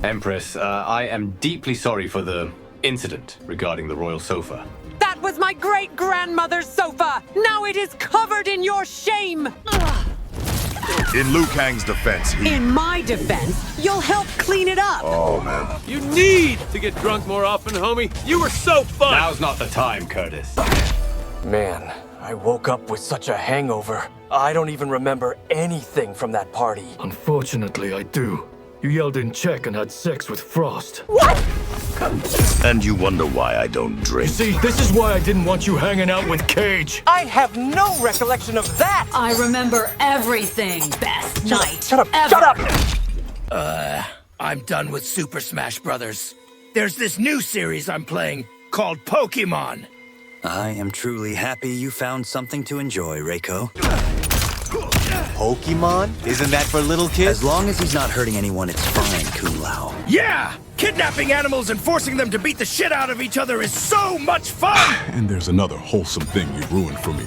Empress, I am deeply sorry for the incident regarding the royal sofa. That was my great-grandmother's sofa! Now it is covered in your shame! In Liu Kang's defense, In my defense, you'll help clean it up! Oh, man. You need to get drunk more often, homie. You were so fun! Now's not the time, Curtis. Man, I woke up with such a hangover. I don't even remember anything from that party. Unfortunately, I do. You yelled in check and had sex with Frost. And you wonder why I don't drink. See, this is why I didn't want you hanging out with Cage. I have no recollection of that! I remember everything. Best night Shut up! ever. Shut up! I'm done with Super Smash Brothers. There's this new series I'm playing called Pokemon. I am truly happy you found something to enjoy, Reiko. Pokemon? Isn't that for little kids? As long as he's not hurting anyone, it's fine, Kung Lao. Yeah! Kidnapping animals and forcing them to beat the shit out of each other is so much fun! And there's another wholesome thing you ruined for me.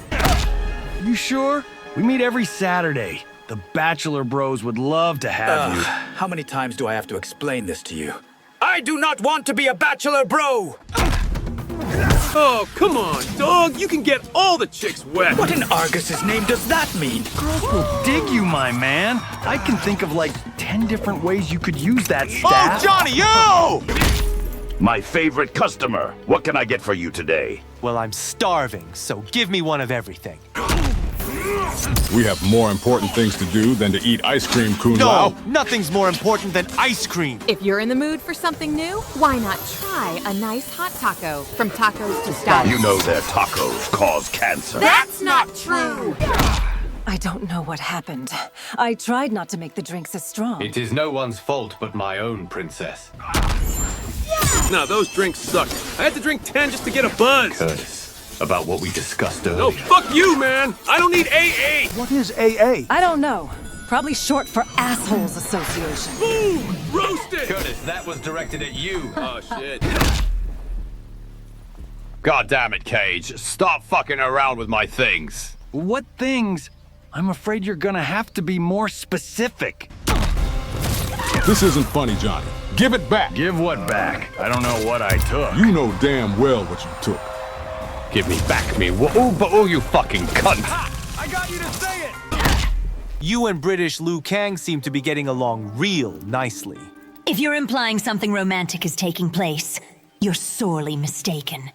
You sure? We meet every Saturday. The Bachelor Bros would love to have you. How many times do I have to explain this to you? I do not want to be a Bachelor Bro! Oh, come on, dog. You can get all the chicks wet. What in Argus's name does that mean? Girls will dig you, my man. I can think of like 10 different ways you could use that staff. Oh, Johnny, yo! My favorite customer. What can I get for you today? Well, I'm starving, so give me one of everything. We have more important things to do than to eat ice cream, Kung Lao. No, nothing's more important than ice cream. If you're in the mood for something new, why not try a nice hot taco from Tacos to Stars? You know their tacos cause cancer. That's not true! I don't know what happened. I tried not to make the drinks as strong. It is no one's fault but my own, princess. No, those drinks suck. I had to drink 10 just to get a buzz. Curtis, about what we discussed earlier. No, fuck you, man. I don't need AA. What is AA? I don't know. Probably short for Assholes Association. Boom! Roasted! Curtis, that was directed at you. Oh, shit. God damn it, Cage. Stop fucking around with my things. What things? I'm afraid you're gonna have to be more specific. This isn't funny, Johnny. Give it back. Give what back? I don't know what I took. You know damn well what you took. Give me back me. Oh, you fucking cunt. I got you to say it! You and British Liu Kang seem to be getting along real nicely. If you're implying something romantic is taking place, you're sorely mistaken.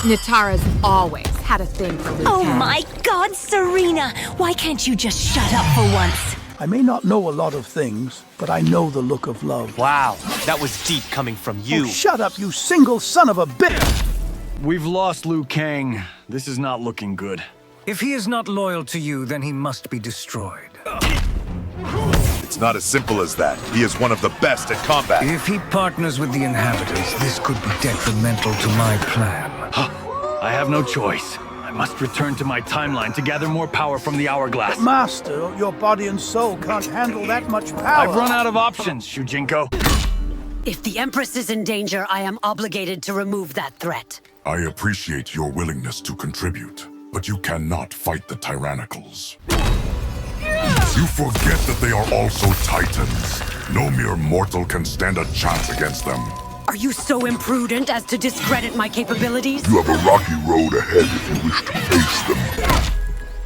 Natara's always had a thing for Liu Oh Kang. my God, Serena! Why can't you just shut up for once? I may not know a lot of things, but I know the look of love. Wow, that was deep coming from you. Shut up, you single son of a bitch! We've lost Liu Kang. This is not looking good. If he is not loyal to you, then he must be destroyed. It's not as simple as that. He is one of the best at combat. If he partners with the inhabitants, this could be detrimental to my plan. I have no choice. I must return to my timeline to gather more power from the hourglass. Master, your body and soul can't handle that much power. I've run out of options, Shujinko. If the Empress is in danger, I am obligated to remove that threat. I appreciate your willingness to contribute, but you cannot fight the Tyrannicals. You forget that they are also Titans. No mere mortal can stand a chance against them. Are you so imprudent as to discredit my capabilities? You have a rocky road ahead if you wish to face them.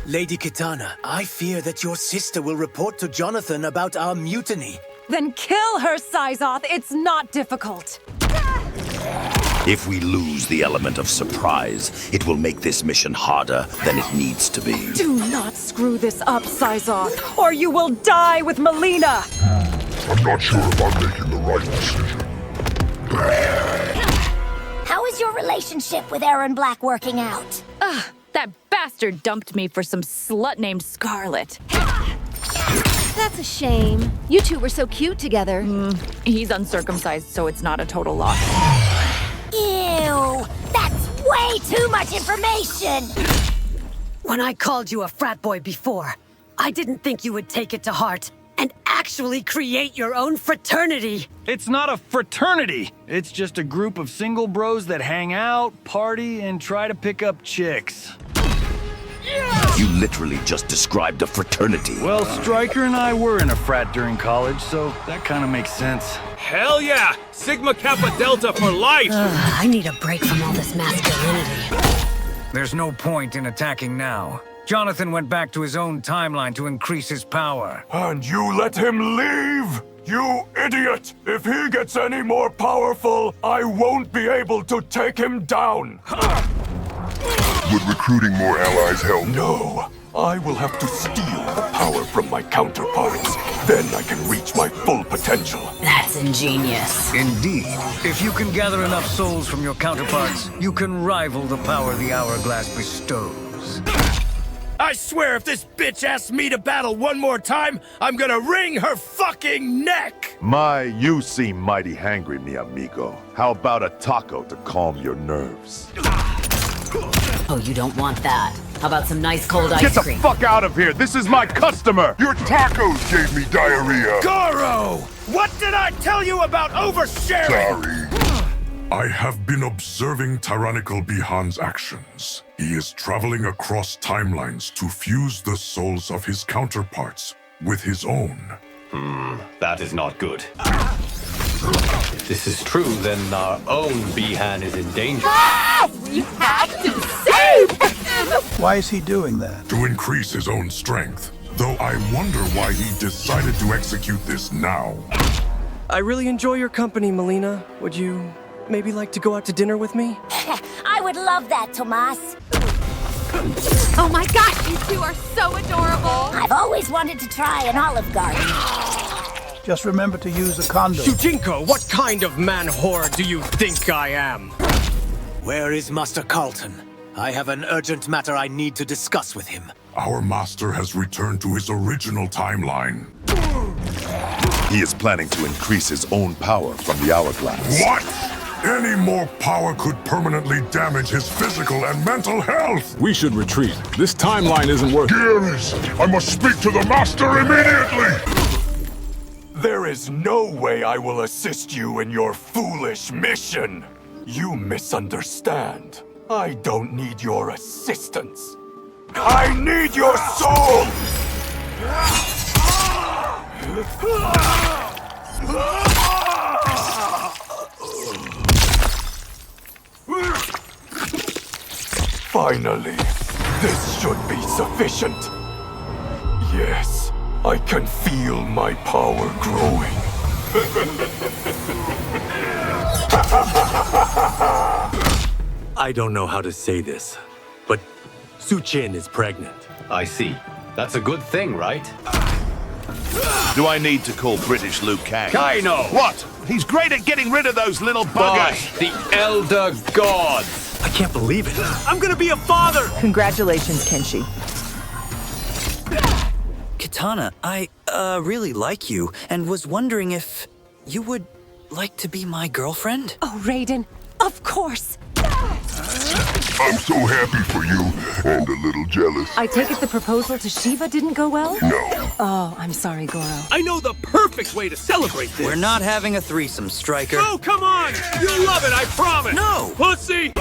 Lady Kitana, I fear that your sister will report to Jonathan about our mutiny. Then kill her, Sizoth. It's not difficult. If we lose the element of surprise, it will make this mission harder than it needs to be. Do not screw this up, Sizoth, or you will die with Melina. I'm not sure if I'm making the right decision. How is your relationship with Aaron Black working out? That bastard dumped me for some slut named Scarlet. That's a shame. You two were so cute together. He's uncircumcised, so it's not a total loss. Ew! That's way too much information! When I called you a frat boy before, I didn't think you would take it to heart and actually create your own fraternity. It's not a fraternity. It's just a group of single bros that hang out, party, and try to pick up chicks. You literally just described a fraternity. Well, Stryker and I were in a frat during college, so that kind of makes sense. Hell yeah! Sigma Kappa Delta for life! I need a break from all this masculinity. There's no point in attacking now. Jonathan went back to his own timeline to increase his power. And you let him leave? You idiot! If he gets any more powerful, I won't be able to take him down! Would recruiting more allies help? No. I will have to steal the power from my counterparts. Then I can reach my full potential. That's ingenious. Indeed. If you can gather enough souls from your counterparts, you can rival the power the Hourglass bestows. I swear if this bitch asks me to battle one more time, I'm gonna wring her fucking neck! You seem mighty hangry, mi amigo. How about a taco to calm your nerves? Oh, you don't want that. How about some nice cold ice cream? Get the fuck out of here! This is my customer! Your tacos gave me diarrhea! Goro! What did I tell you about oversharing? Sorry. I have been observing Tyrannical Bihan's actions. He is traveling across timelines to fuse the souls of his counterparts with his own. That is not good. If this is true, then our own Bihan is in danger. We have to save him! Why is he doing that? To increase his own strength. Though I wonder why he decided to execute this now. I really enjoy your company, Melina. Would you maybe like to go out to dinner with me? I would love that, Tomas. Oh my gosh, you two are so adorable! I've always wanted to try an Olive Garden. Just remember to use a condom. Shujinko, what kind of man whore do you think I am? Where is Master Carlton? I have an urgent matter I need to discuss with him. Our master has returned to his original timeline. He is planning to increase his own power from the Hourglass. What? Any more power could permanently damage his physical and mental health! We should retreat. This timeline isn't working. Gears! I must speak to the master immediately! There is no way I will assist you in your foolish mission! You misunderstand. I don't need your assistance. I need your soul! Finally, this should be sufficient. Yes, I can feel my power growing. I don't know how to say this, but Su-Chin is pregnant. I see. That's a good thing, right? Do I need to call British Liu Kang? I know! What? He's great at getting rid of those little By buggers! the Elder Gods! I can't believe it. I'm gonna be a father! Congratulations, Kenshi. Katana, I, really like you, and was wondering if you would like to be my girlfriend? Oh, Raiden, of course. I'm so happy for you, and a little jealous. I take it the proposal to Shiva didn't go well? No. Oh, I'm sorry, Goro. I know the perfect way to celebrate this. We're not having a threesome, Stryker. Oh, come on! You'll love it, I promise! No! Pussy!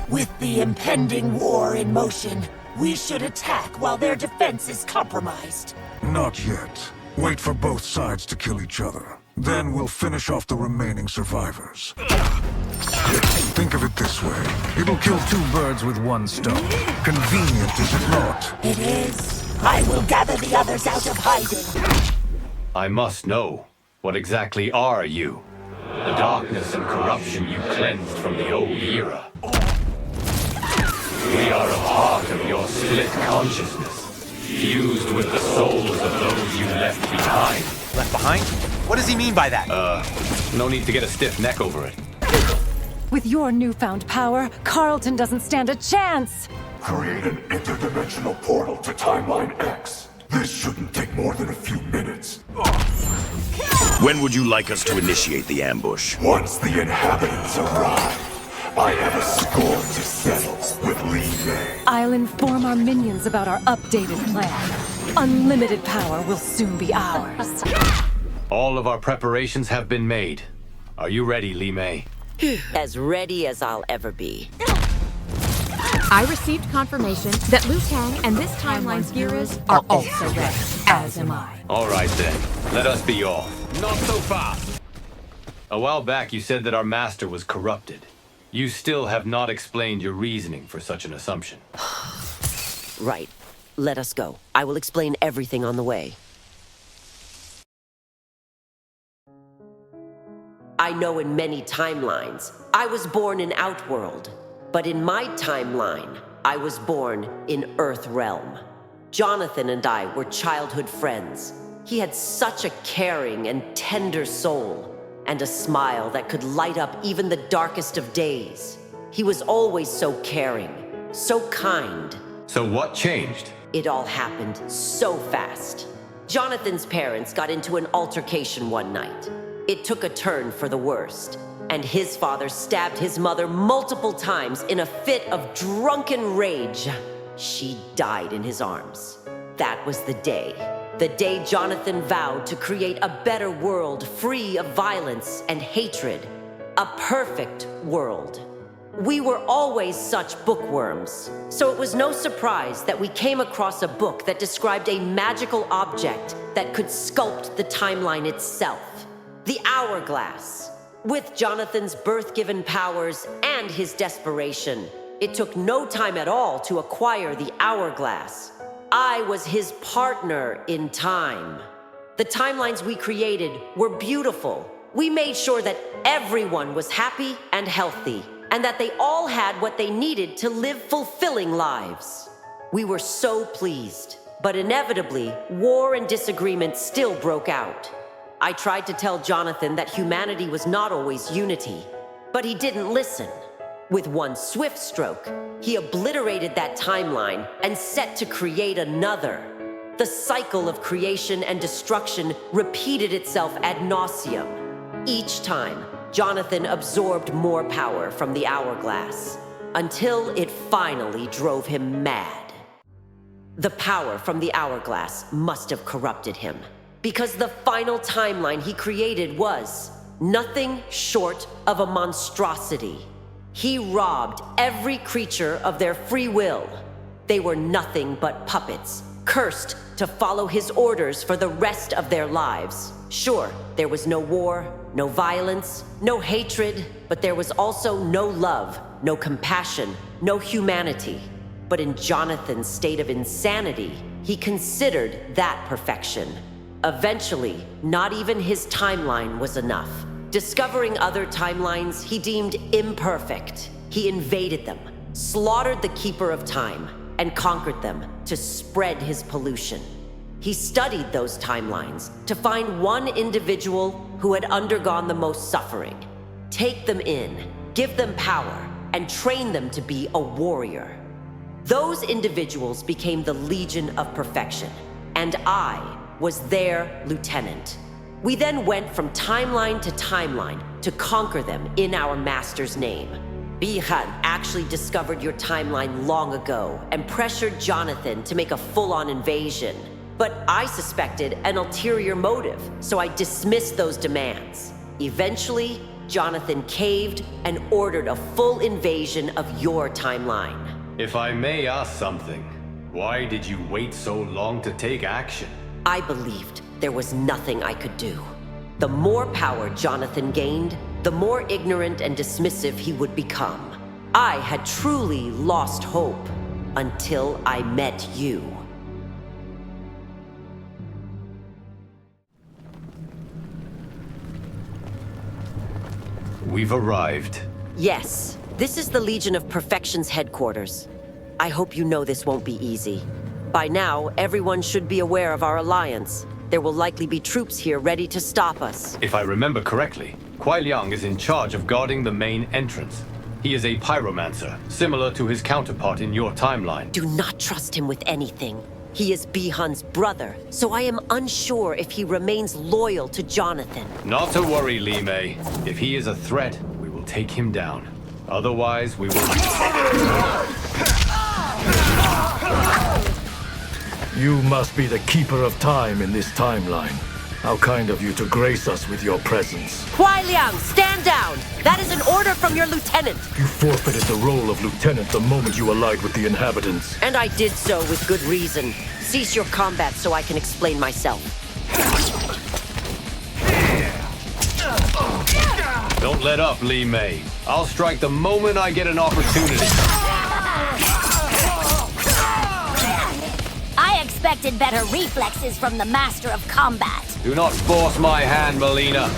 With the impending war in motion, we should attack while their defense is compromised. Not yet. Wait for both sides to kill each other. Then we'll finish off the remaining survivors. Think of it this way. It'll kill two birds with one stone. Convenient, is it not? It is. I will gather the others out of hiding. I must know. What exactly are you? The darkness and corruption you cleansed from the old era. We are a part of your split consciousness, fused with the souls of those you left behind. Left behind? What does he mean by that? No need to get a stiff neck over it. With your newfound power, Carlton doesn't stand a chance. Create an interdimensional portal to Timeline X. This shouldn't take more than a few minutes. When would you like us to initiate the ambush? Once the inhabitants arrive, I have a score to settle with Li Mei. I'll inform our minions about our updated plan. Unlimited power will soon be ours. All of our preparations have been made. Are you ready, Li Mei? As ready as I'll ever be. I received confirmation that Liu Kang and this timeline's Geras are also ready, as am I. All right then, let us be off. Not so fast! A while back you said that our master was corrupted. You still have not explained your reasoning for such an assumption. Right. Let us go. I will explain everything on the way. I know in many timelines, I was born in Outworld. But in my timeline, I was born in Earthrealm. Jonathan and I were childhood friends. He had such a caring and tender soul, and a smile that could light up even the darkest of days. He was always so caring, so kind. So what changed? It all happened so fast. Jonathan's parents got into an altercation one night. It took a turn for the worst, and his father stabbed his mother multiple times in a fit of drunken rage. She died in his arms. That was the day Jonathan vowed to create a better world free of violence and hatred. A perfect world. We were always such bookworms, so it was no surprise that we came across a book that described a magical object that could sculpt the timeline itself. The Hourglass. With Jonathan's birth-given powers and his desperation, it took no time at all to acquire the Hourglass. I was his partner in time. The timelines we created were beautiful. We made sure that everyone was happy and healthy, and that they all had what they needed to live fulfilling lives. We were so pleased, but inevitably, war and disagreement still broke out. I tried to tell Jonathan that humanity was not always unity, but he didn't listen. With one swift stroke, he obliterated that timeline and set to create another. The cycle of creation and destruction repeated itself ad nauseum. Each time, Jonathan absorbed more power from the Hourglass, until it finally drove him mad. The power from the Hourglass must have corrupted him, because the final timeline he created was nothing short of a monstrosity. He robbed every creature of their free will. They were nothing but puppets, cursed to follow his orders for the rest of their lives. Sure, there was no war, no violence, no hatred, but there was also no love, no compassion, no humanity. But in Jonathan's state of insanity, he considered that perfection. Eventually, not even his timeline was enough. Discovering other timelines he deemed imperfect, he invaded them, slaughtered the Keeper of Time, and conquered them to spread his pollution. He studied those timelines to find one individual who had undergone the most suffering, take them in, give them power, and train them to be a warrior. Those individuals became the Legion of Perfection, and I was their lieutenant. We then went from timeline to timeline to conquer them in our master's name. Bihan actually discovered your timeline long ago and pressured Jonathan to make a full-on invasion. But I suspected an ulterior motive, so I dismissed those demands. Eventually, Jonathan caved and ordered a full invasion of your timeline. If I may ask something, why did you wait so long to take action? I believed there was nothing I could do. The more power Jonathan gained, the more ignorant and dismissive he would become. I had truly lost hope until I met you. We've arrived. Yes, this is the Legion of Perfection's headquarters. I hope you know this won't be easy. By now, everyone should be aware of our alliance. There will likely be troops here ready to stop us. If I remember correctly, Kuai Liang is in charge of guarding the main entrance. He is a pyromancer, similar to his counterpart in your timeline. Do not trust him with anything. He is Bihan's brother, so I am unsure if he remains loyal to Jonathan. Not to worry, Li Mei. If he is a threat, we will take him down. Otherwise, we will... You must be the Keeper of Time in this timeline. How kind of you to grace us with your presence. Huai Liang, stand down! That is an order from your lieutenant! You forfeited the role of lieutenant the moment you allied with the inhabitants. And I did so with good reason. Cease your combat so I can explain myself. Don't let up, Li Mei. I'll strike the moment I get an opportunity. I expected better reflexes from the Master of Combat. Do not force my hand, Melina.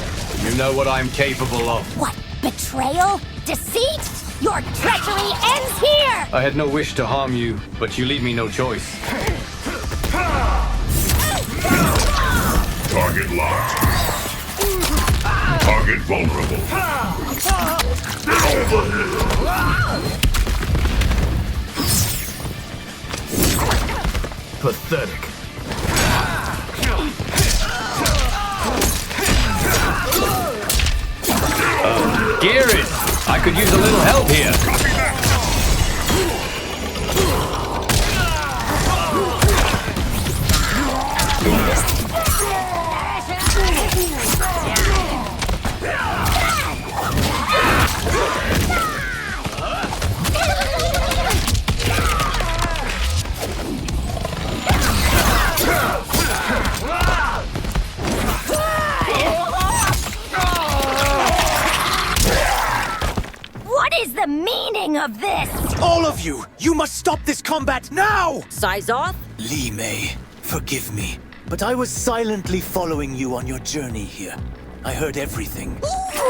You know what I'm capable of. What? Betrayal? Deceit? Your treachery ends here! I had no wish to harm you, but you leave me no choice. Target locked. Target vulnerable. Get over here! Pathetic. Gearin! I could use a little help here. What is the meaning of this? All of you! You must stop this combat now! Sizoth? Li Mei, forgive me, but I was silently following you on your journey here. I heard everything.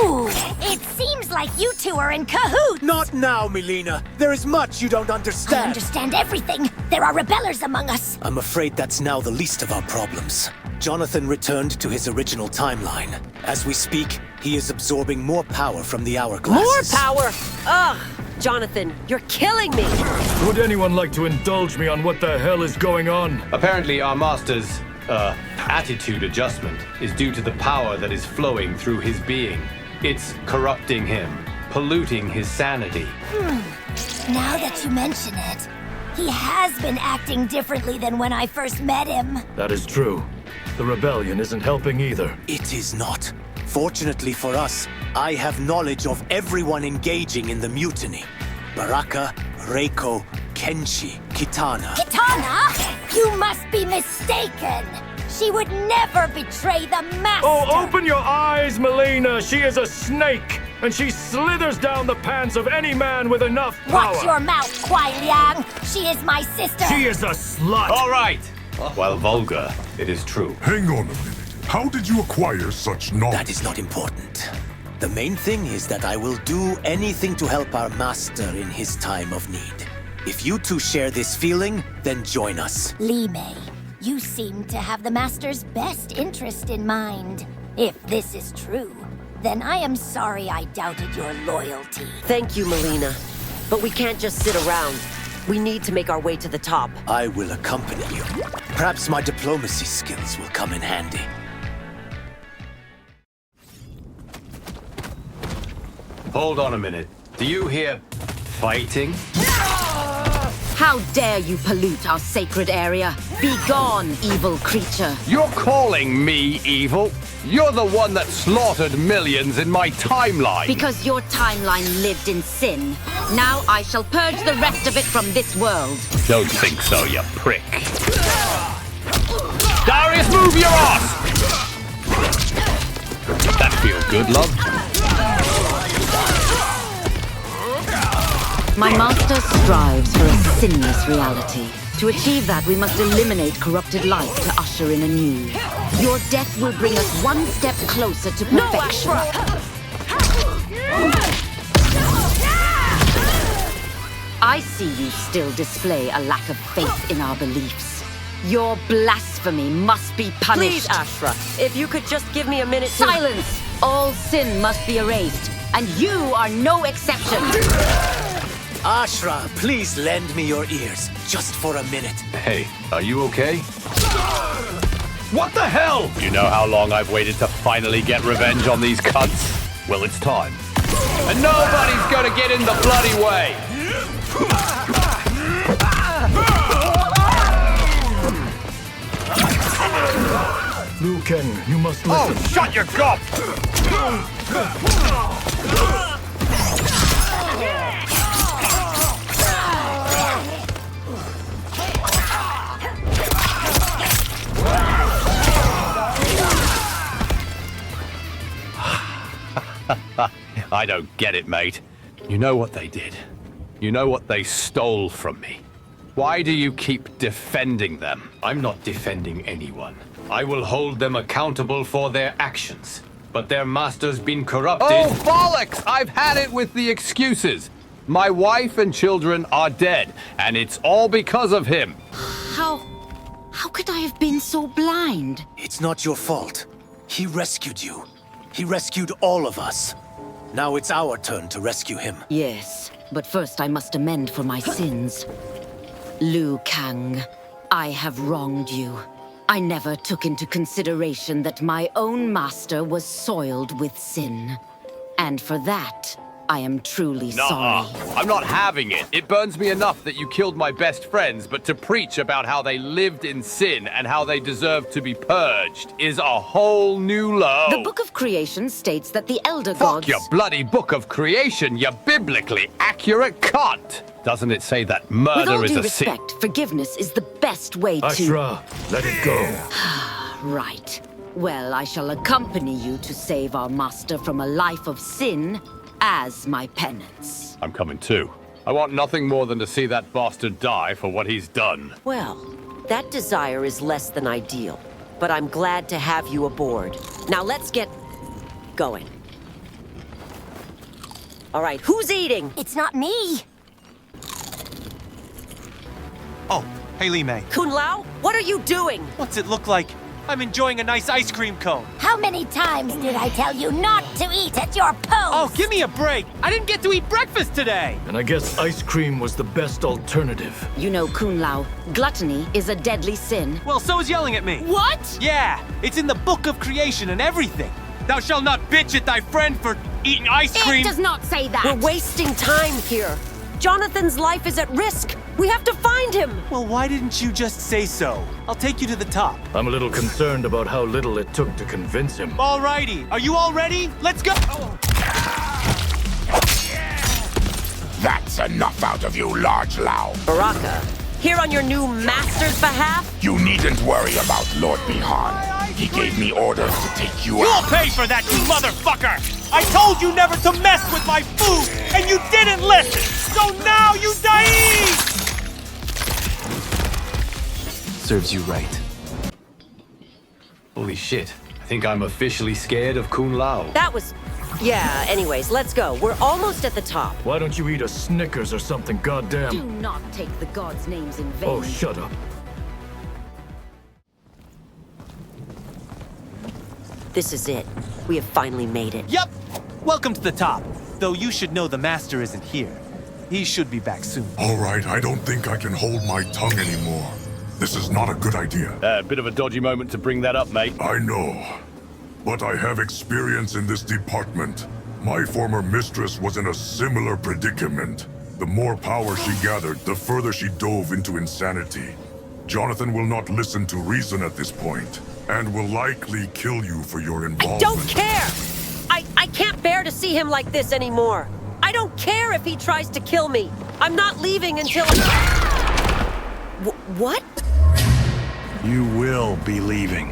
Ooh, it seems like you two are in cahoots! Not now, Melina. There is much you don't understand. I understand everything. There are rebellers among us. I'm afraid that's now the least of our problems. Jonathan returned to his original timeline. As we speak, he is absorbing more power from the hourglasses. More power? Ugh! Jonathan, you're killing me! Would anyone like to indulge me on what the hell is going on? Apparently our master's, attitude adjustment is due to the power that is flowing through his being. It's corrupting him, polluting his sanity. Now that you mention it, he has been acting differently than when I first met him. That is true. The rebellion isn't helping either. It is not. Fortunately for us, I have knowledge of everyone engaging in the mutiny. Baraka, Reiko, Kenshi, Kitana. Kitana? You must be mistaken! She would never betray the Master! Oh, open your eyes, Melina! She is a snake, and she slithers down the pants of any man with enough power! Watch your mouth, Huai Liang! She is my sister! She is a slut! All right! While vulgar, it is true. Hang on a minute. How did you acquire such knowledge? That is not important. The main thing is that I will do anything to help our master in his time of need. If you two share this feeling, then join us. Li Mei, you seem to have the Master's best interest in mind. If this is true, then I am sorry I doubted your loyalty. Thank you, Melina. But we can't just sit around. We need to make our way to the top. I will accompany you. Perhaps my diplomacy skills will come in handy. Hold on a minute. Do you hear fighting? How dare you pollute our sacred area? Be gone, evil creature. You're calling me evil? You're the one that slaughtered millions in my timeline. Because your timeline lived in sin. Now I shall purge the rest of it from this world. Don't think so, you prick. Darius, move your ass! That feels good, love. My master strives for a sinless reality. To achieve that, we must eliminate corrupted life to usher in a new. Your death will bring us one step closer to perfection. I see you still display a lack of faith in our beliefs. Your blasphemy must be punished. Please, Ashra, if you could just give me a minute to— Silence! All sin must be erased, and you are no exception. Ashra, please lend me your ears, just for a minute. Hey, are you okay? What the hell? You know how long I've waited to finally get revenge on these cunts? Well, it's time. And nobody's gonna get in the bloody way! Liu Kang, you must listen. Oh, shut your gob! I don't get it, mate. You know what they did. You know what they stole from me. Why do you keep defending them? I'm not defending anyone. I will hold them accountable for their actions. But their master's been corrupted. Oh, bollocks! I've had it with the excuses. My wife and children are dead, and it's all because of him. How could I have been so blind? It's not your fault. He rescued you. He rescued all of us. Now it's our turn to rescue him. Yes, but first I must amend for my sins. Liu Kang, I have wronged you. I never took into consideration that my own master was soiled with sin. And for that, I am truly sorry. I'm not having it. It burns me enough that you killed my best friends, but to preach about how they lived in sin and how they deserve to be purged is a whole new low. The Book of Creation states that the Elder Fuck Gods... your bloody Book of Creation, you biblically accurate cunt! Doesn't it say that murder is a sin? With all due respect, forgiveness is the best way to... Ashra, let it go. Right. Well, I shall accompany you to save our master from a life of sin as my penance. I'm coming too. I want nothing more than to see that bastard die for what he's done. Well, that desire is less than ideal, but I'm glad to have you aboard. Now let's get going. All right, who's eating? It's not me. Oh, hey, Li Mei. Kun Lao, what are you doing? What's it look like? I'm enjoying a nice ice cream cone. How many times did I tell you not to eat at your post? Oh, give me a break. I didn't get to eat breakfast today. And I guess ice cream was the best alternative. You know, Kun Lao, gluttony is a deadly sin. Well, so is yelling at me. What? Yeah, it's in the Book of Creation and everything. Thou shalt not bitch at thy friend for eating ice cream. It does not say that. We're wasting time here. Jonathan's life is at risk. We have to find him. Well, why didn't you just say so? I'll take you to the top. I'm a little concerned about how little it took to convince him. Alrighty, are you all ready? Let's go! That's enough out of you, Large Lao. Baraka, here on your new master's behalf? You needn't worry about Lord Bihan. He gave me orders to take you out. You'll pay for that, you motherfucker! I told you never to mess with my food, and you didn't listen! So now you die! Serves you right. Holy shit. I think I'm officially scared of Kun Lao. That was... Yeah, anyways, let's go. We're almost at the top. Why don't you eat a Snickers or something, goddamn? Do not take the gods' names in vain. Oh, shut up. This is it. We have finally made it. Yep! Welcome to the top. Though you should know the master isn't here. He should be back soon. All right, I don't think I can hold my tongue anymore. This is not a good idea. A bit of a dodgy moment to bring that up, mate. I know. But I have experience in this department. My former mistress was in a similar predicament. The more power she gathered, the further she dove into insanity. Jonathan will not listen to reason at this point, and will likely kill you for your involvement. I don't care! I can't bear to see him like this anymore. I don't care if he tries to kill me. I'm not leaving until... What? You will be leaving.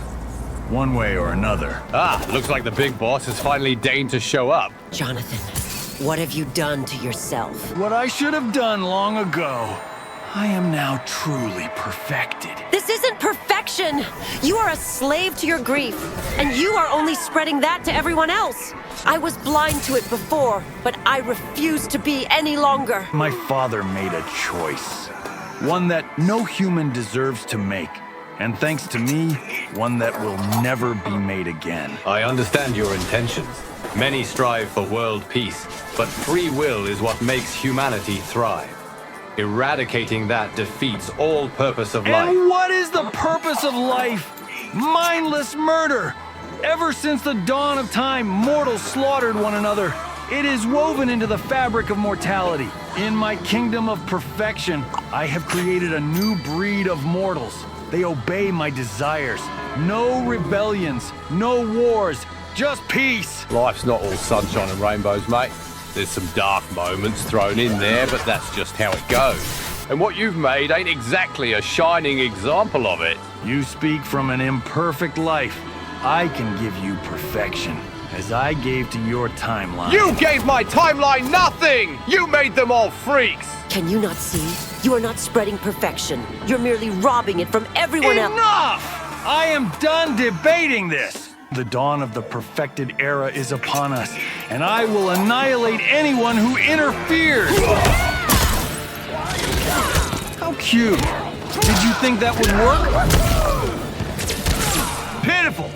One way or another. Ah, looks like the big boss has finally deigned to show up. Jonathan, what have you done to yourself? What I should have done long ago. I am now truly perfected. This isn't perfection! You are a slave to your grief, and you are only spreading that to everyone else. I was blind to it before, but I refuse to be any longer. My father made a choice. One that no human deserves to make. And thanks to me, one that will never be made again. I understand your intentions. Many strive for world peace, but free will is what makes humanity thrive. Eradicating that defeats all purpose of life. And what is the purpose of life? Mindless murder! Ever since the dawn of time, mortals slaughtered one another. It is woven into the fabric of mortality. In my kingdom of perfection, I have created a new breed of mortals. They obey my desires. No rebellions, no wars, just peace. Life's not all sunshine and rainbows, mate. There's some dark moments thrown in there, but that's just how it goes. And what you've made ain't exactly a shining example of it. You speak from an imperfect life. I can give you perfection, as I gave to your timeline. You gave my timeline nothing! You made them all freaks! Can you not see? You are not spreading perfection. You're merely robbing it from everyone else. Enough! I am done debating this. The dawn of the perfected era is upon us, and I will annihilate anyone who interferes. How cute. Did you think that would work? Pitiful.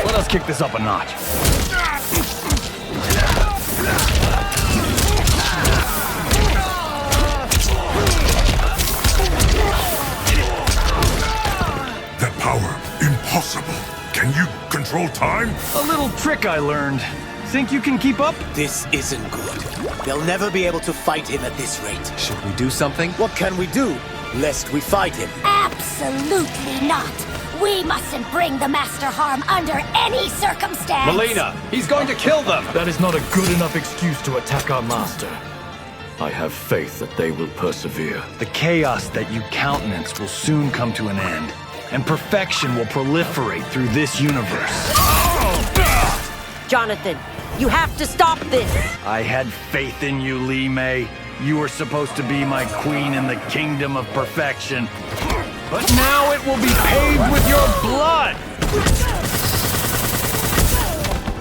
Let us kick this up a notch. That power, impossible. Can you control time? A little trick I learned. Think you can keep up? This isn't good. They'll never be able to fight him at this rate. Should we do something? What can we do, lest we fight him? Absolutely not. We mustn't bring the Master harm under any circumstance. Melina, he's going to kill them! That is not a good enough excuse to attack our master. I have faith that they will persevere. The chaos that you countenance will soon come to an end, and perfection will proliferate through this universe. Jonathan, you have to stop this! I had faith in you, Li Mei. You were supposed to be my queen in the kingdom of perfection. But now it will be paved with your blood!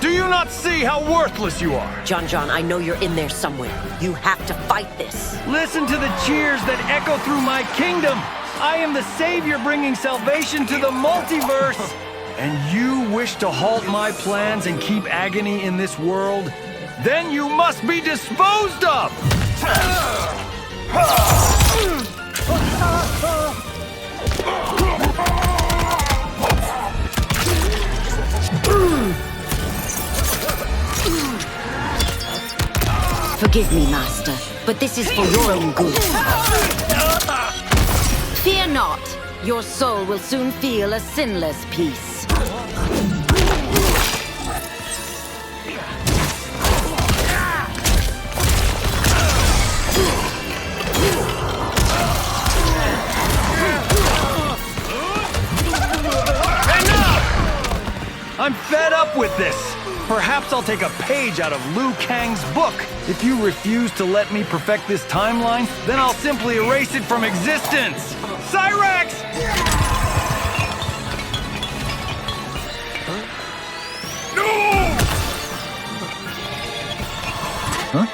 Do you not see how worthless you are? John, I know you're in there somewhere. You have to fight this. Listen to the cheers that echo through my kingdom! I am the savior bringing salvation to the multiverse! And you wish to halt my plans and keep agony in this world? Then you must be disposed of! Forgive me, Master, but this is for your own good. Fear not. Your soul will soon feel a sinless peace. I'm fed up with this! Perhaps I'll take a page out of Liu Kang's book. If you refuse to let me perfect this timeline, then I'll simply erase it from existence! Cyrax! No! Huh?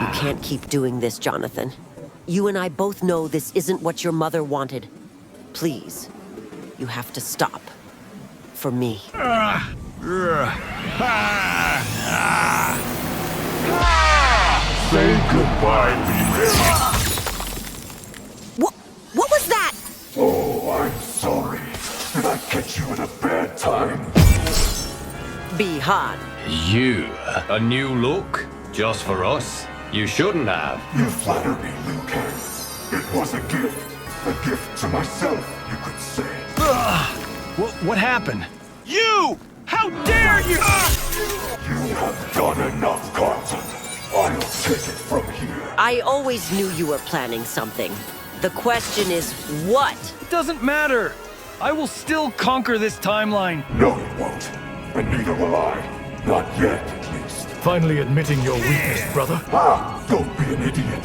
You can't keep doing this, Jonathan. You and I both know this isn't what your mother wanted. Please, you have to stop. For me. Say goodbye, Li. What was that? Oh, I'm sorry. Did I catch you at a bad time? Bihan. You? A new look? Just for us? You shouldn't have. You flatter me, Liu Kang. It was a gift. A gift to myself, you could say. What happened? You! How dare you! You have done enough, Carlton. I'll take it from here. I always knew you were planning something. The question is, what? It doesn't matter. I will still conquer this timeline. No, it won't. And neither will I. Not yet, at least. Finally admitting your weakness, brother. Don't be an idiot.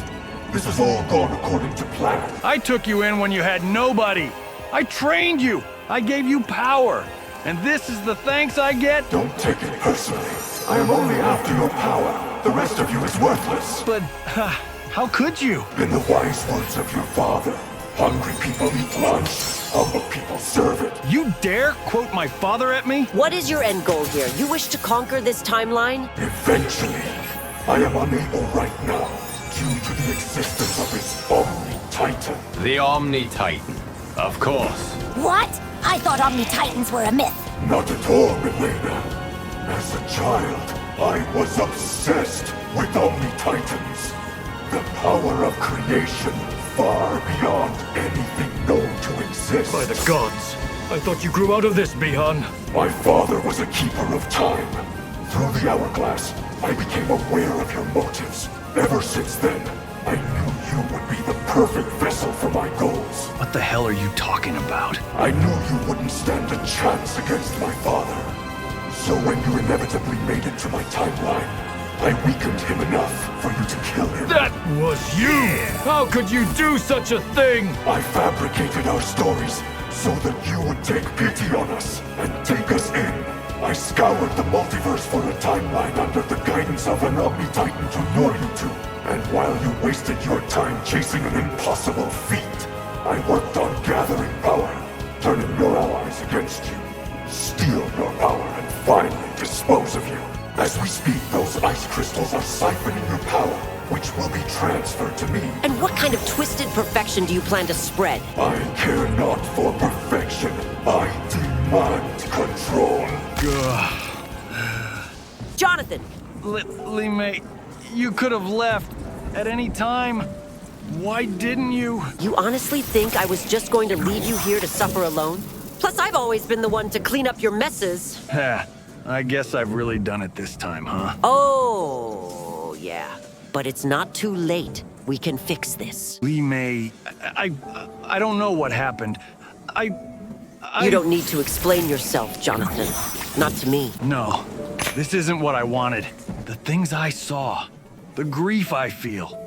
This has all gone according to plan. I took you in when you had nobody. I trained you. I gave you power. And this is the thanks I get? Don't take it personally. I am only after your power. The rest of you is worthless. But how could you? In the wise words of your father, hungry people eat lunch, humble people serve it. You dare quote my father at me? What is your end goal here? You wish to conquer this timeline? Eventually. I am unable right now, due to the existence of its Omni-Titan. The Omni-Titan. Of course. What? I thought Omni-Titans were a myth. Not at all, Milena. As a child, I was obsessed with Omni-Titans. The power of creation far beyond anything known to exist. By the gods, I thought you grew out of this, Bihan. My father was a keeper of time. Through the hourglass, I became aware of your motives. Ever since then, I knew you would be the perfect vessel for my goals. What the hell are you talking about? I knew you wouldn't stand a chance against my father. So when you inevitably made it to my timeline, I weakened him enough for you to kill him. That was you! How could you do such a thing? I fabricated our stories so that you would take pity on us and take us in. I scoured the multiverse for a timeline under the guidance of an Omni-Titan to lure you to. And while you wasted your time chasing an impossible feat, I worked on gathering power, turning your allies against you, steal your power, and finally dispose of you. As we speak, those ice crystals are siphoning your power, which will be transferred to me. And what kind of twisted perfection do you plan to spread? I care not for perfection. I demand control. Jonathan! Li Mei, you could have left at any time. Why didn't you? You honestly think I was just going to leave you here to suffer alone? Plus, I've always been the one to clean up your messes. I guess I've really done it this time, huh? Oh, yeah. But it's not too late. We can fix this. Li Mei, I don't know what happened. You don't need to explain yourself, Jonathan. Not to me. No, this isn't what I wanted. The things I saw, the grief I feel.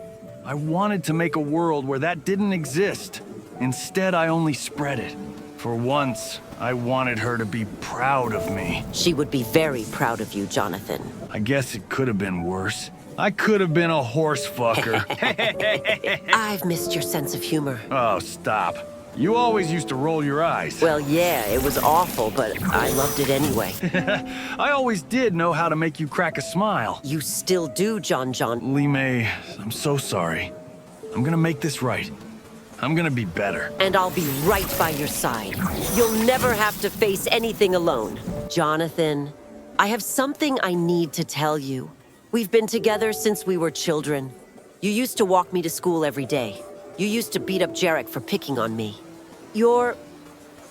I wanted to make a world where that didn't exist. Instead, I only spread it. For once, I wanted her to be proud of me. She would be very proud of you, Jonathan. I guess it could have been worse. I could have been a horse fucker. I've missed your sense of humor. Oh, stop. You always used to roll your eyes. Well, yeah, it was awful, but I loved it anyway. I always did know how to make you crack a smile. You still do, John. Li Mei, I'm so sorry. I'm gonna make this right. I'm gonna be better. And I'll be right by your side. You'll never have to face anything alone. Jonathan, I have something I need to tell you. We've been together since we were children. You used to walk me to school every day. You used to beat up Jarek for picking on me. You're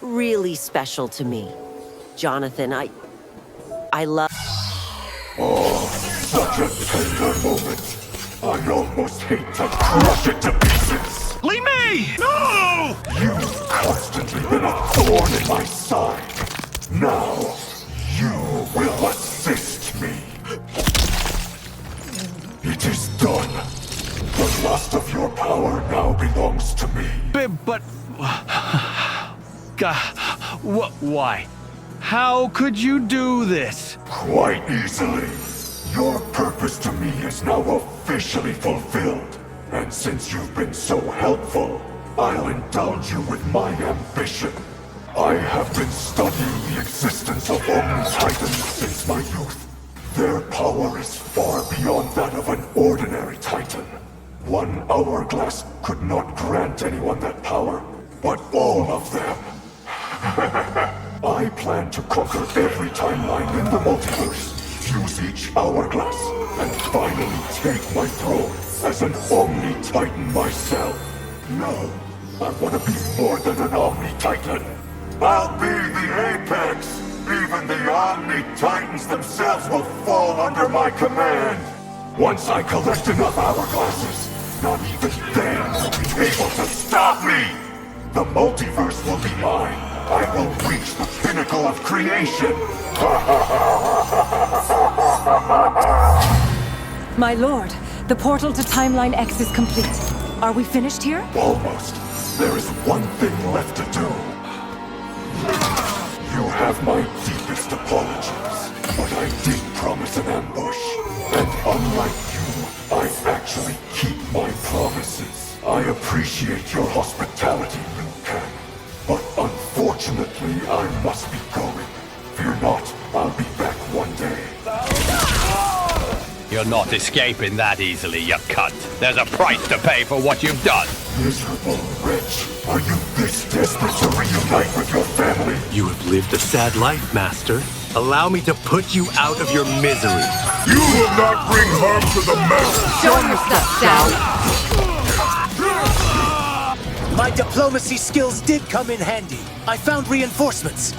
really special to me. Jonathan, I love... Oh, such a tender moment. I almost hate to crush it to pieces. Li Mei! No! You've constantly been a thorn in my side. Now, you will assist me. It is done. The last of your power now belongs to me. But... God, why? How could you do this? Quite easily. Your purpose to me is now officially fulfilled. And since you've been so helpful, I'll indulge you with my ambition. I have been studying the existence of Omni-Titans since my youth. Their power is far beyond that of an ordinary Titan. One hourglass could not grant anyone that power, but all of them. I plan to conquer every timeline in the multiverse, fuse each hourglass, and finally take my throne as an Omni-Titan myself. No, I want to be more than an Omni-Titan. I'll be the apex. Even the Omni-Titans themselves will fall under my command. Once I collect enough hourglasses, not even they will be able to stop me! The multiverse will be mine. I will reach the pinnacle of creation. My lord, the portal to Timeline X is complete. Are we finished here? Almost. There is one thing left to do. You have my deepest apologies, but I did promise an ambush. And unlike you, I actually keep my promises. I appreciate your hospitality, Liu Kang, but unfortunately I must be going. Fear not, I'll be back one day. You're not escaping that easily, you cunt. There's a price to pay for what you've done. Miserable wretch! Are you this desperate to reunite with your family? You have lived a sad life, Master. Allow me to put you out of your misery. You will not bring harm to the Master! Show yourself, Shao! My diplomacy skills did come in handy. I found reinforcements.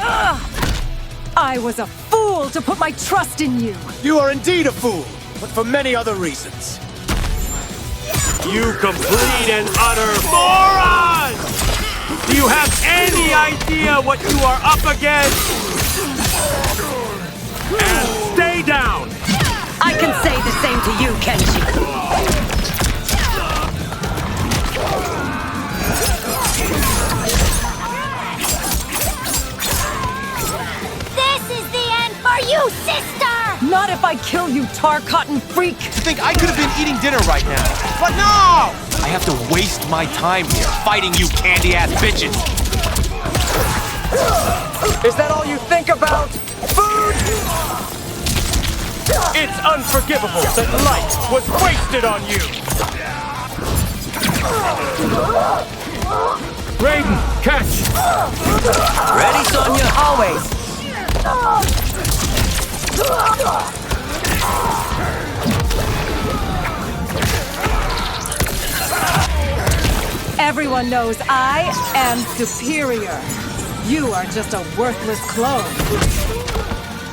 I was a fool to put my trust in you. You are indeed a fool, but for many other reasons. You complete and utter moron! Do you have any idea what you are up against? And stay down! I can say the same to you, Kenji. This is the end for you, sister! Not if I kill you, tar cotton freak! You think I could have been eating dinner right now? But no! I have to waste my time here fighting you candy-ass bitches. Is that all you think about? Food? It's unforgivable that life was wasted on you! Raiden, catch! Ready, Sonya? Always. Everyone knows I am superior. You are just a worthless clone.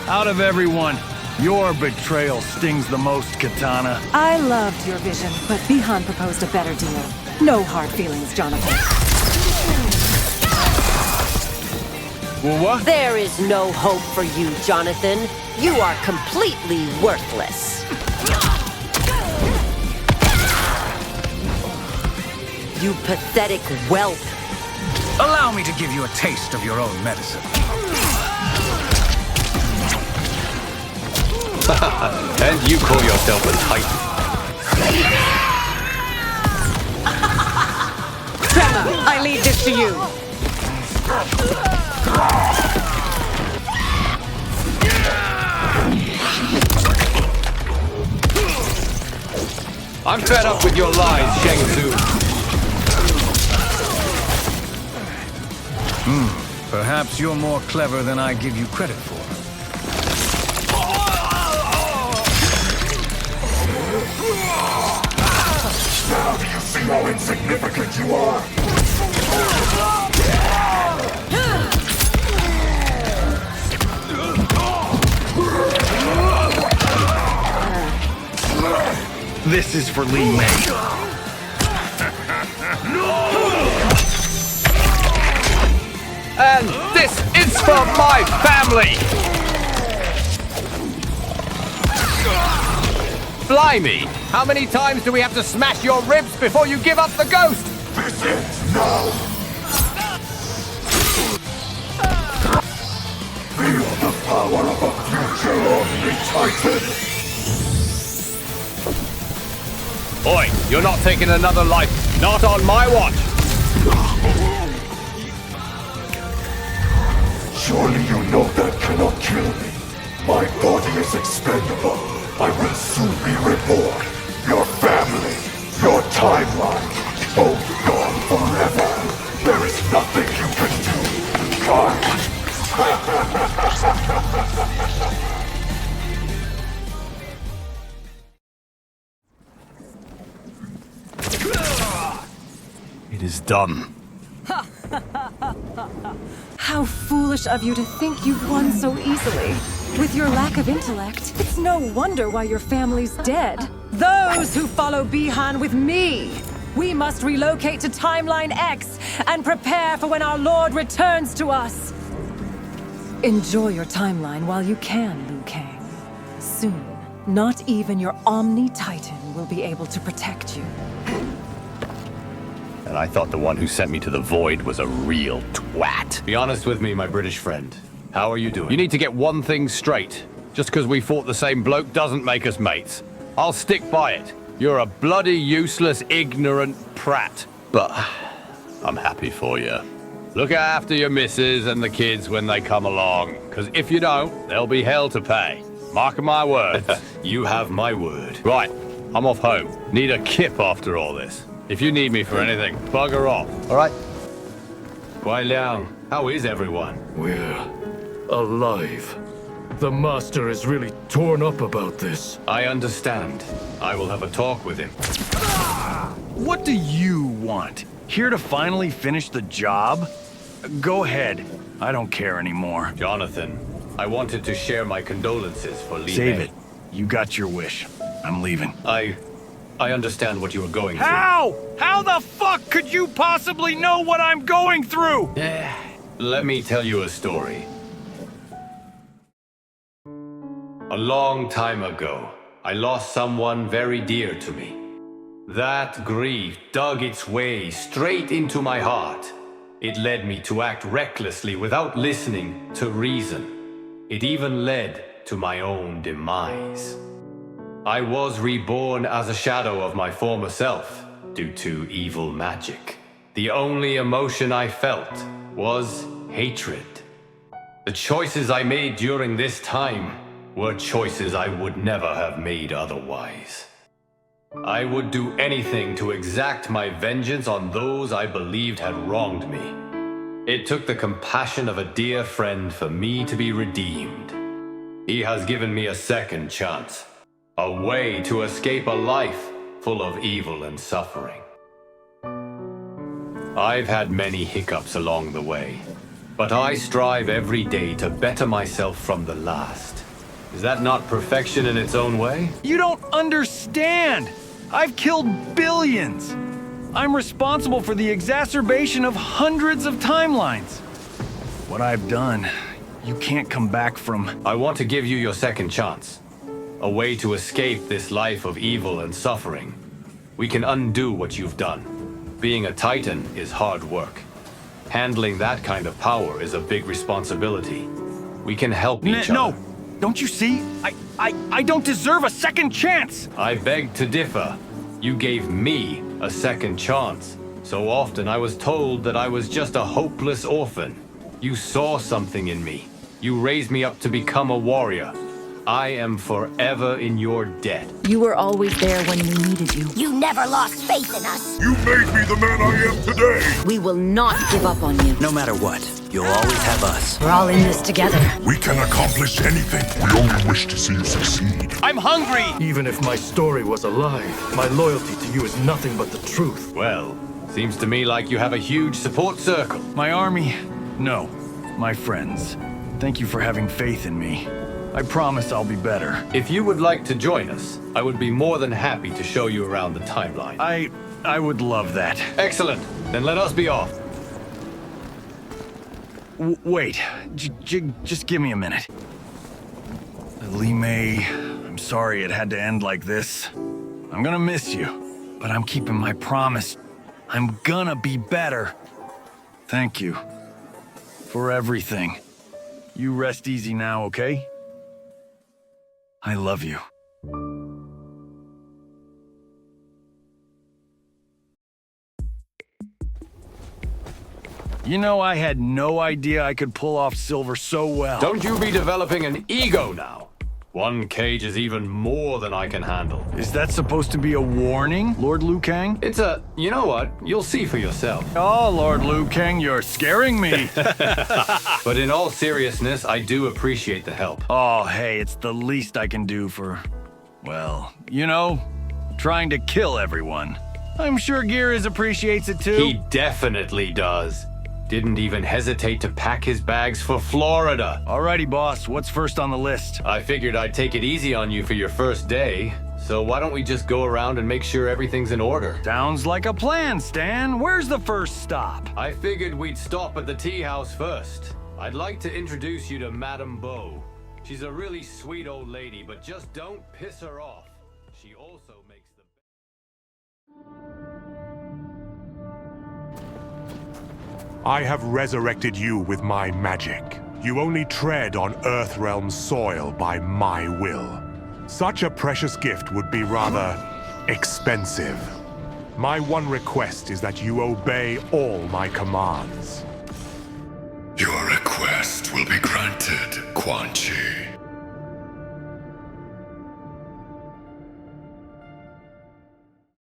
Out of everyone, your betrayal stings the most, Katana. I loved your vision, but Bihan proposed a better deal. No hard feelings, Jonathan. Well, what? There is no hope for you, Jonathan. You are completely worthless. You pathetic whelp. Allow me to give you a taste of your own medicine. And you call yourself a titan? Tremor, I leave this to you. I'm fed up with your lies, Shang Tsung. Perhaps you're more clever than I give you credit for. Now do you see how insignificant you are? This is for Li Mei. And this is for my family! Blimey! How many times do we have to smash your ribs before you give up the ghost? This ends now! Feel the power of a future only Titan! Oi, you're not taking another life. Not on my watch. Surely you know that cannot kill me. My body is expendable. I will soon be reborn. Your family, your timeline, both gone forever. There is nothing you can do. It is done. How foolish of you to think you've won so easily. With your lack of intellect, it's no wonder why your family's dead. Those who follow Bihan with me! We must relocate to Timeline X and prepare for when our Lord returns to us! Enjoy your timeline while you can, Liu Kang. Soon, not even your Omni-Titan will be able to protect you. And I thought the one who sent me to the void was a real twat. Be honest with me, my British friend. How are you doing? You need to get one thing straight. Just because we fought the same bloke doesn't make us mates. I'll stick by it. You're a bloody useless, ignorant prat. But I'm happy for you. Look after your missus and the kids when they come along. Because if you don't, there'll be hell to pay. Mark my words. You have my word. Right, I'm off home. Need a kip after all this. If you need me for anything, bugger off, all right? Guai Liang, how is everyone? We're alive. The Master is really torn up about this. I understand. I will have a talk with him. What do you want? Here to finally finish the job? Go ahead. I don't care anymore. Jonathan, I wanted to share my condolences for Li Save Mei. it. You got your wish. I'm leaving. I understand what you are going through. How? How the fuck could you possibly know what I'm going through? Let me tell you a story. A long time ago, I lost someone very dear to me. That grief dug its way straight into my heart. It led me to act recklessly without listening to reason. It even led to my own demise. I was reborn as a shadow of my former self due to evil magic. The only emotion I felt was hatred. The choices I made during this time were choices I would never have made otherwise. I would do anything to exact my vengeance on those I believed had wronged me. It took the compassion of a dear friend for me to be redeemed. He has given me a second chance, a way to escape a life full of evil and suffering. I've had many hiccups along the way, but I strive every day to better myself from the last. Is that not perfection in its own way? You don't understand! I've killed billions! I'm responsible for the exacerbation of hundreds of timelines. What I've done, you can't come back from. I want to give you your second chance. A way to escape this life of evil and suffering. We can undo what you've done. Being a Titan is hard work. Handling that kind of power is a big responsibility. We can help each other. No! Don't you see? I don't deserve a second chance! I beg to differ. You gave me a second chance. So often I was told that I was just a hopeless orphan. You saw something in me. You raised me up to become a warrior. I am forever in your debt. You were always there when we needed you. You never lost faith in us. You made me the man I am today! We will not give up on you. No matter what, you'll always have us. We're all in this together. We can accomplish anything. We only wish to see you succeed. I'm hungry! Even if my story was a lie, my loyalty to you is nothing but the truth. Well, seems to me like you have a huge support circle. My army? No. My friends. Thank you for having faith in me. I promise I'll be better. If you would like to join us, I would be more than happy to show you around the timeline. I would love that. Excellent. Then let us be off. Wait. Just give me a minute. Li Mei, I'm sorry it had to end like this. I'm gonna miss you, but I'm keeping my promise. I'm gonna be better. Thank you. For everything. You rest easy now, okay? I love you. You know, I had no idea I could pull off Silver so well. Don't you be developing an ego now. One cage is even more than I can handle. Is that supposed to be a warning, Lord Liu Kang? It's a... You know what? You'll see for yourself. Oh, Lord Liu Kang, you're scaring me. But in all seriousness, I do appreciate the help. Oh, hey, it's the least I can do for... Well, you know, trying to kill everyone. I'm sure Gears appreciates it too. He definitely does. Didn't even hesitate to pack his bags for Florida. Alrighty, boss. What's first on the list? I figured I'd take it easy on you for your first day. So why don't we just go around and make sure everything's in order? Sounds like a plan, Stan. Where's the first stop? I figured we'd stop at the tea house first. I'd like to introduce you to Madame Beau. She's a really sweet old lady, but just don't piss her off. She also makes the... I have resurrected you with my magic. You only tread on Earthrealm soil by my will. Such a precious gift would be rather expensive. My one request is that you obey all my commands. Your request will be granted, Quan Chi.